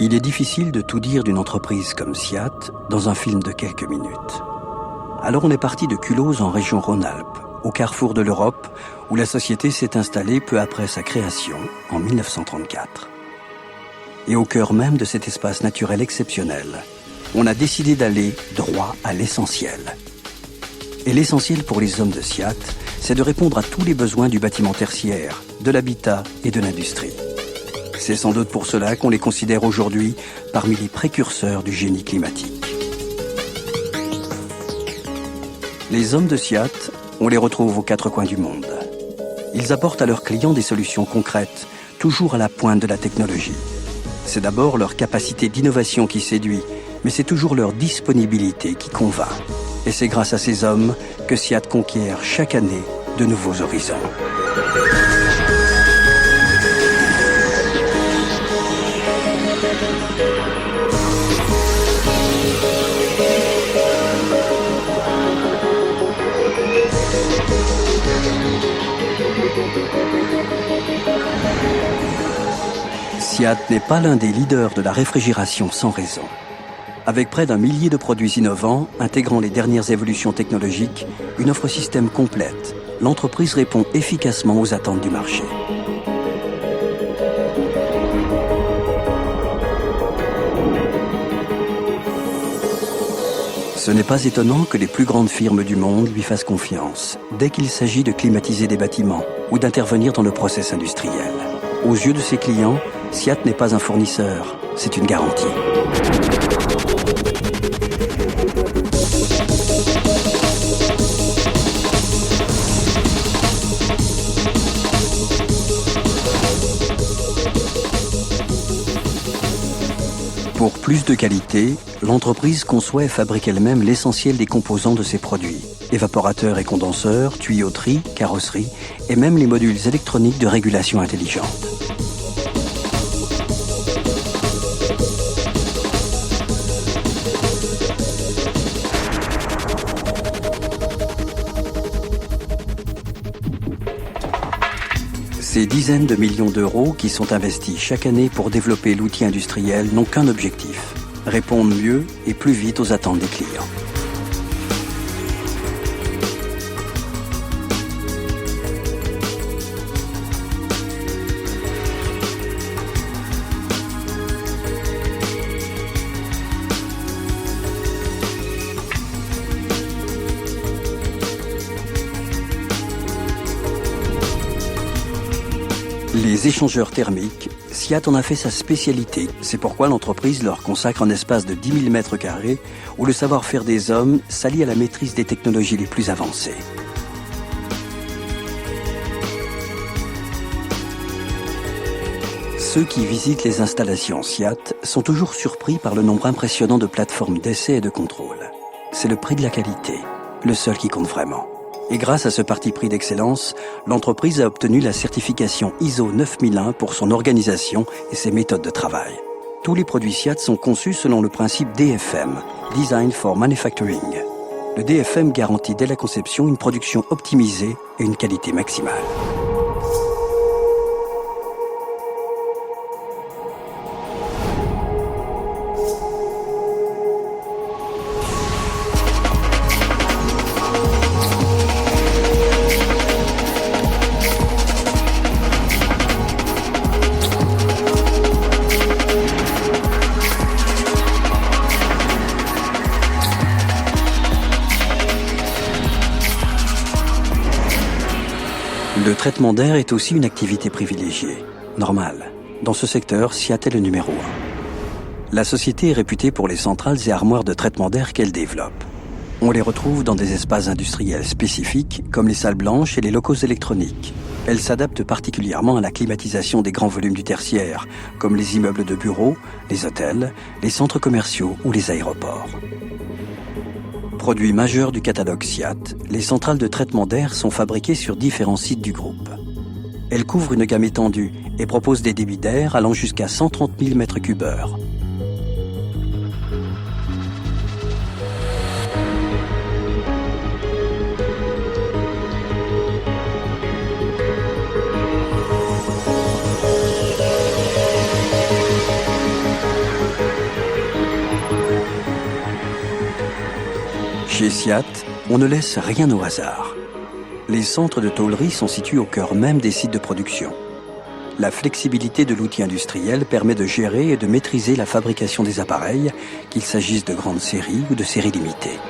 Il est difficile de tout dire d'une entreprise comme Siat dans un film de quelques minutes. Alors on est parti de Culose en région Rhône-Alpes, au carrefour de l'Europe, où la société s'est installée peu après sa création, en 1934. Et au cœur même de cet espace naturel exceptionnel, on a décidé d'aller droit à l'essentiel. Et l'essentiel pour les hommes de Siat, c'est de répondre à tous les besoins du bâtiment tertiaire, de l'habitat et de l'industrie. C'est sans doute pour cela qu'on les considère aujourd'hui parmi les précurseurs du génie climatique. Les hommes de Siat, on les retrouve aux quatre coins du monde. Ils apportent à leurs clients des solutions concrètes, toujours à la pointe de la technologie. C'est d'abord leur capacité d'innovation qui séduit, mais c'est toujours leur disponibilité qui convainc. Et c'est grâce à ces hommes que Siat conquiert chaque année de nouveaux horizons. Siat n'est pas l'un des leaders de la réfrigération sans raison. Avec près d'1 millier de produits innovants, intégrant les dernières évolutions technologiques, une offre système complète, l'entreprise répond efficacement aux attentes du marché. Ce n'est pas étonnant que les plus grandes firmes du monde lui fassent confiance, dès qu'il s'agit de climatiser des bâtiments ou d'intervenir dans le process industriel. Aux yeux de ses clients, Siat n'est pas un fournisseur, c'est une garantie. Pour plus de qualité, l'entreprise conçoit et fabrique elle-même l'essentiel des composants de ses produits. Évaporateurs et condenseurs, tuyauterie, carrosserie et même les modules électroniques de régulation intelligente. Ces dizaines de millions d'euros qui sont investis chaque année pour développer l'outil industriel n'ont qu'un objectif, répondre mieux et plus vite aux attentes des clients. Les échangeurs thermiques, Siat en a fait sa spécialité. C'est pourquoi l'entreprise leur consacre un espace de 10 000 m² où le savoir-faire des hommes s'allie à la maîtrise des technologies les plus avancées. Ceux qui visitent les installations Siat sont toujours surpris par le nombre impressionnant de plateformes d'essai et de contrôle. C'est le prix de la qualité, le seul qui compte vraiment. Et grâce à ce parti pris d'excellence, l'entreprise a obtenu la certification ISO 9001 pour son organisation et ses méthodes de travail. Tous les produits Siat sont conçus selon le principe DFM, Design for Manufacturing. Le DFM garantit dès la conception une production optimisée et une qualité maximale. Le traitement d'air est aussi une activité privilégiée, normale. Dans ce secteur, Siat est le numéro 1. La société est réputée pour les centrales et armoires de traitement d'air qu'elle développe. On les retrouve dans des espaces industriels spécifiques, comme les salles blanches et les locaux électroniques. Elle s'adapte particulièrement à la climatisation des grands volumes du tertiaire, comme les immeubles de bureaux, les hôtels, les centres commerciaux ou les aéroports. Produit majeur du catalogue Siat, les centrales de traitement d'air sont fabriquées sur différents sites du groupe. Elles couvrent une gamme étendue et proposent des débits d'air allant jusqu'à 130 000 m³. Chez Siat, on ne laisse rien au hasard. Les centres de tôlerie sont situés au cœur même des sites de production. La flexibilité de l'outil industriel permet de gérer et de maîtriser la fabrication des appareils, qu'il s'agisse de grandes séries ou de séries limitées.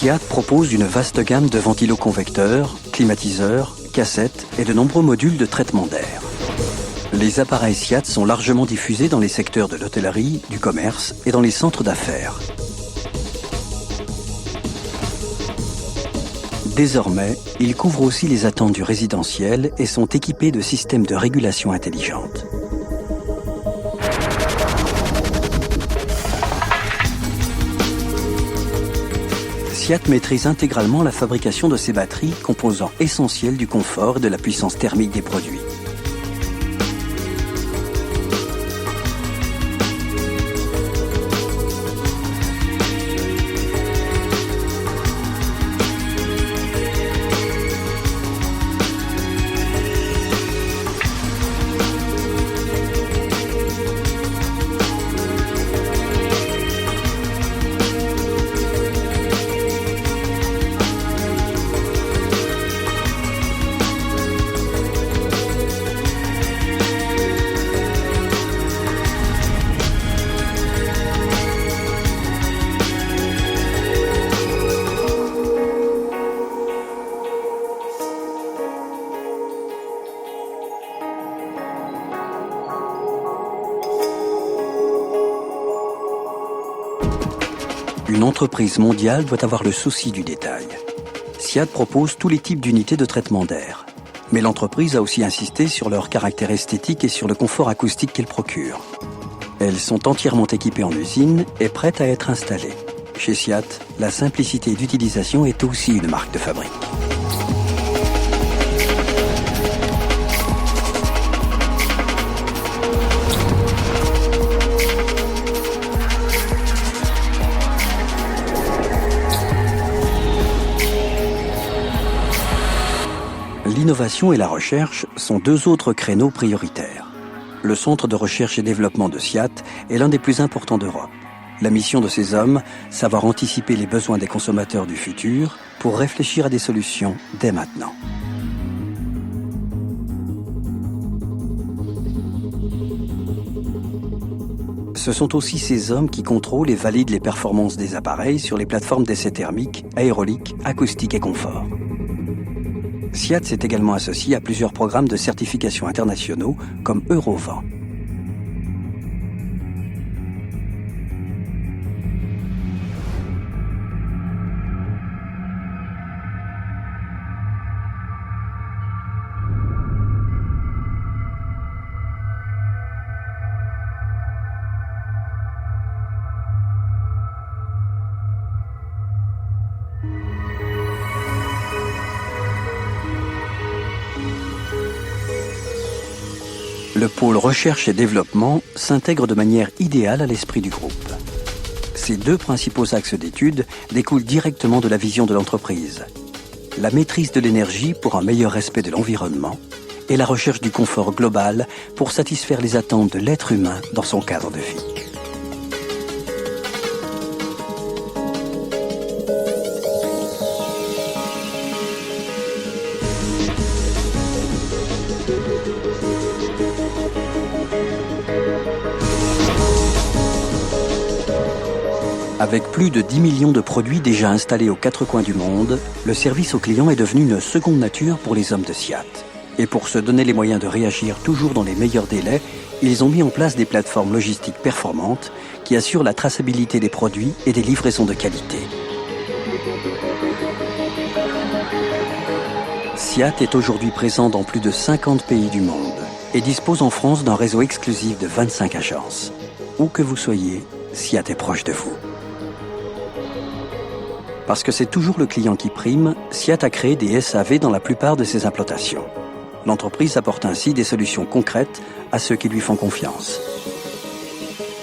Siat propose une vaste gamme de ventiloconvecteurs, climatiseurs, cassettes et de nombreux modules de traitement d'air. Les appareils Siat sont largement diffusés dans les secteurs de l'hôtellerie, du commerce et dans les centres d'affaires. Désormais, ils couvrent aussi les attentes du résidentiel et sont équipés de systèmes de régulation intelligente. Siat maîtrise intégralement la fabrication de ces batteries, composants essentiels du confort et de la puissance thermique des produits. Une entreprise mondiale doit avoir le souci du détail. Siat propose tous les types d'unités de traitement d'air. Mais l'entreprise a aussi insisté sur leur caractère esthétique et sur le confort acoustique qu'elles procurent. Elles sont entièrement équipées en usine et prêtes à être installées. Chez Siat, la simplicité d'utilisation est aussi une marque de fabrique. L'innovation et la recherche sont deux autres créneaux prioritaires. Le centre de recherche et développement de Siat est l'un des plus importants d'Europe. La mission de ces hommes, savoir anticiper les besoins des consommateurs du futur pour réfléchir à des solutions dès maintenant. Ce sont aussi ces hommes qui contrôlent et valident les performances des appareils sur les plateformes d'essais thermiques, aéroliques, acoustiques et confort. Siat s'est également associé à plusieurs programmes de certification internationaux comme Eurovent. Le pôle recherche et développement s'intègre de manière idéale à l'esprit du groupe. Ces deux principaux axes d'études découlent directement de la vision de l'entreprise. La maîtrise de l'énergie pour un meilleur respect de l'environnement et la recherche du confort global pour satisfaire les attentes de l'être humain dans son cadre de vie. Avec plus de 10 millions de produits déjà installés aux quatre coins du monde, le service aux clients est devenu une seconde nature pour les hommes de Siat. Et pour se donner les moyens de réagir toujours dans les meilleurs délais, ils ont mis en place des plateformes logistiques performantes qui assurent la traçabilité des produits et des livraisons de qualité. SIAT est aujourd'hui présent dans plus de 50 pays du monde et dispose en France d'un réseau exclusif de 25 agences. Où que vous soyez, SIAT est proche de vous. Parce que c'est toujours le client qui prime, SIAT a créé des SAV dans la plupart de ses implantations. L'entreprise apporte ainsi des solutions concrètes à ceux qui lui font confiance.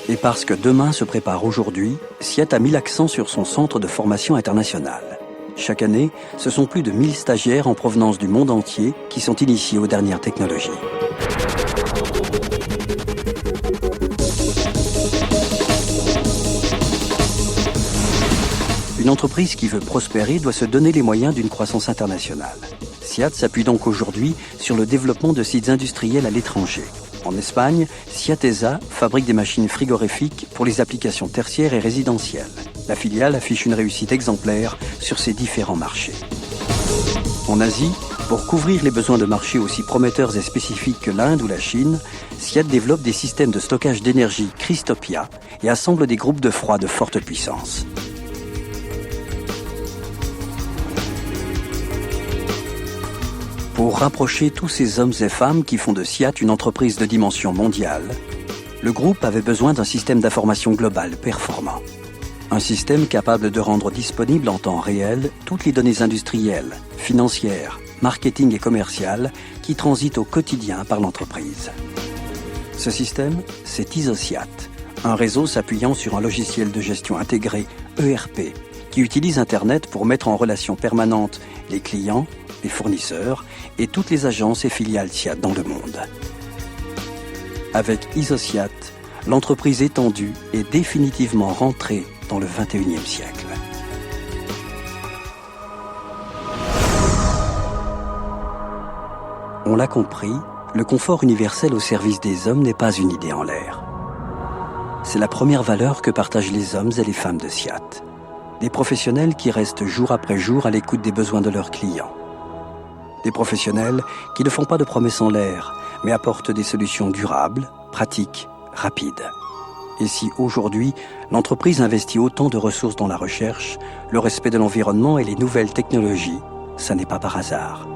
Et parce que demain se prépare aujourd'hui, SIAT a mis l'accent sur son centre de formation internationale. Chaque année, ce sont plus de 1000 stagiaires en provenance du monde entier qui sont initiés aux dernières technologies. Une entreprise qui veut prospérer doit se donner les moyens d'une croissance internationale. SIAT s'appuie donc aujourd'hui sur le développement de sites industriels à l'étranger. En Espagne, SIAT-ESA fabrique des machines frigorifiques pour les applications tertiaires et résidentielles. La filiale affiche une réussite exemplaire sur ses différents marchés. En Asie, pour couvrir les besoins de marchés aussi prometteurs et spécifiques que l'Inde ou la Chine, SIAT développe des systèmes de stockage d'énergie Chrystopia et assemble des groupes de froid de forte puissance. Pour rapprocher tous ces hommes et femmes qui font de SIAT une entreprise de dimension mondiale, le groupe avait besoin d'un système d'information global performant. Un système capable de rendre disponibles en temps réel toutes les données industrielles, financières, marketing et commerciales qui transitent au quotidien par l'entreprise. Ce système, c'est IsoSIAT, un réseau s'appuyant sur un logiciel de gestion intégré ERP qui utilise Internet pour mettre en relation permanente les clients, les fournisseurs et toutes les agences et filiales SIAT dans le monde. Avec IsoSIAT, l'entreprise étendue est définitivement rentrée dans le XXIe siècle. On l'a compris, le confort universel au service des hommes n'est pas une idée en l'air. C'est la première valeur que partagent les hommes et les femmes de SIAT. Des professionnels qui restent jour après jour à l'écoute des besoins de leurs clients. Des professionnels qui ne font pas de promesses en l'air, mais apportent des solutions durables, pratiques, rapides. Et si aujourd'hui, l'entreprise investit autant de ressources dans la recherche, le respect de l'environnement et les nouvelles technologies, ça n'est pas par hasard.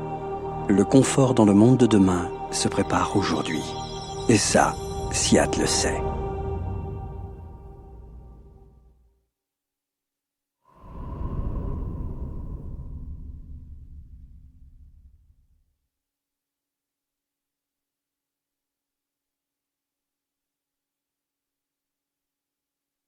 Le confort dans le monde de demain se prépare aujourd'hui. Et ça, SIAT le sait.